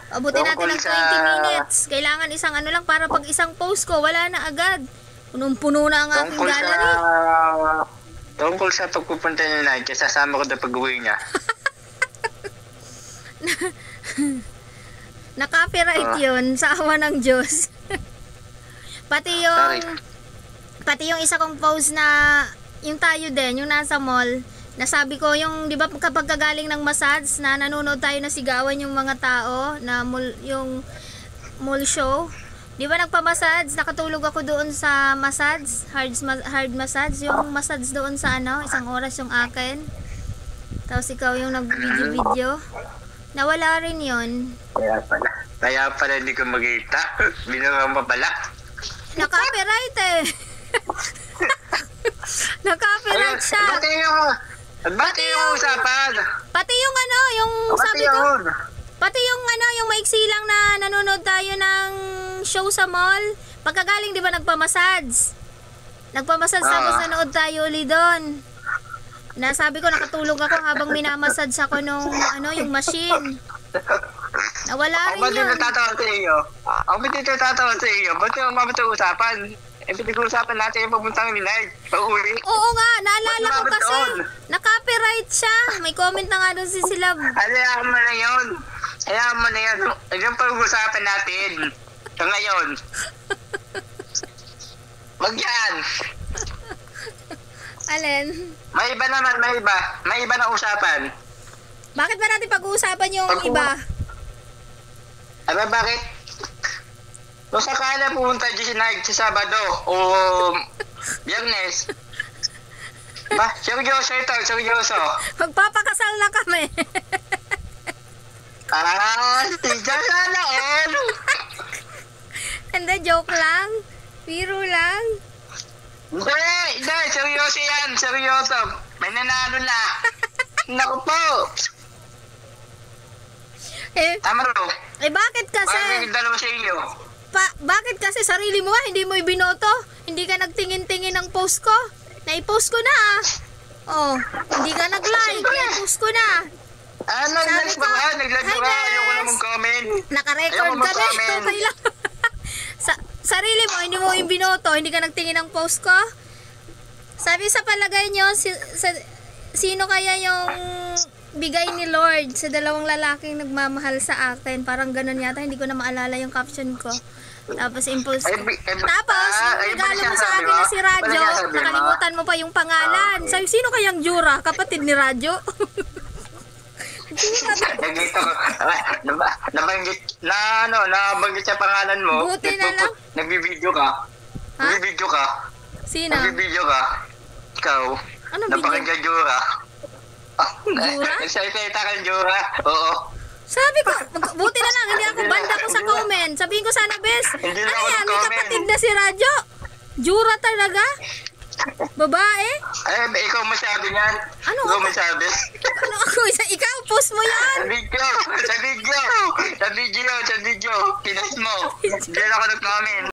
Abutin natin Tungkol ng 20 sa- minutes. Kailangan isang ano lang para pag isang post ko, wala na agad. Punong-puno na ang aking Tungkol gallery. tungkol sa pagpupunta ni Nike, sasama ko na pag-uwi niya. Na-copyright yun sa awa ng Diyos. pati Sorry. yung isa kong post na yung tayo din, yung nasa mall, nasabi ko yung, di ba kapag kagaling ng massage na nanonood tayo na sigawan yung mga tao na yung mall show, di ba nagpa-massage, nakatulog ako doon sa massage, hard massage, yung massage doon sa isang oras yung akin, tapos ikaw yung nag-video, nawala rin yun. Kaya pala hindi ko magkita. Binungan pa pala. Na-copyright eh. Na-copyright siya. Ba't yung usapan? Pati yung yung sabi ko, pati yung yung maiksi lang na nanonood tayo ng show sa mall. Pagkagaling di ba nagpamassage? Nagpamassage tapos nanood tayo uli doon. Nasabi ko nakatulog ako habang minamassage ako nung yung machine. Nawala rin Ako ba din yun. natatawa sa iyo? Ako ba din natatawa sa iyo? Ba't yung usapan? Pinag-uusapan natin yung papuntang Minay. Pauwi. Oo nga, naalala ko Ba't kasi doon? na-copyright siya. May comment na nga doon si Silab. Hayaan mo na yun. Hayaan mo na yun. Yung pag-uusapan natin. Sa ngayon. Wag yan. Alin? May iba naman, may iba. May iba na usapan. Bakit ba natin pag-uusapan yung iba? Aba, bakit? Kung sakala pumunta dyan si Nike sa Sabado o Biyernes. Ba, seryoso ito, seryoso. Magpapakasal na kami. Tiyan na eh. Hindi, joke lang. Biro lang. Hindi, seryoso yan, seryoso. May nanalo na. Naku po. Tama ro. Bakit kasi? Bakit dalawa sa iyo? Bakit kasi sarili mo hindi mo ibinoto? Hindi ka nagtingin-tingin ng post ko? Nai-post ko na Oh, hindi ka nag-like. Nai-post ko na. Nag-like ba ka? Nag-like ba ka? Ayoko na mong comment. Naka-record ka na. Okay lang. Sarili mo, hindi mo ibinoto, hindi ka nagtingin ng post ko? Sabi sa palagay nyo, sino kaya yung bigay ni Lord sa dalawang lalaking nagmamahal sa akin? Parang ganun yata, hindi ko na maalala yung caption ko. Tapos impulse. Tapos, regalo mo sa akin na si Radyo, nakalimutan mo pa yung pangalan. Sabi, sino kayang Jura? Kapatid ni Radyo? Nabanggit sa pangalan mo. Buti na lang. Nagbibideo ka. Nagbibideo ka. Sino? Nagbibideo ka. Ikaw. Ano video? Napakinggan Jura. Jura? Nagsalita ka ng Jura. Oo. Sabi ko, buti na lang, hindi ako banda ko sa comment. Sabihin ko sana, Bes, Hindi na ano ako yan, may nag-comment. kapatid na si Radyo? Jura talaga? Babae? Ikaw masabi niyan. Ano Ikaw ako? masabi. Ano ako? Ikaw, post mo yan? Sa video. Pinas mo. Hindi na ako nag-comment.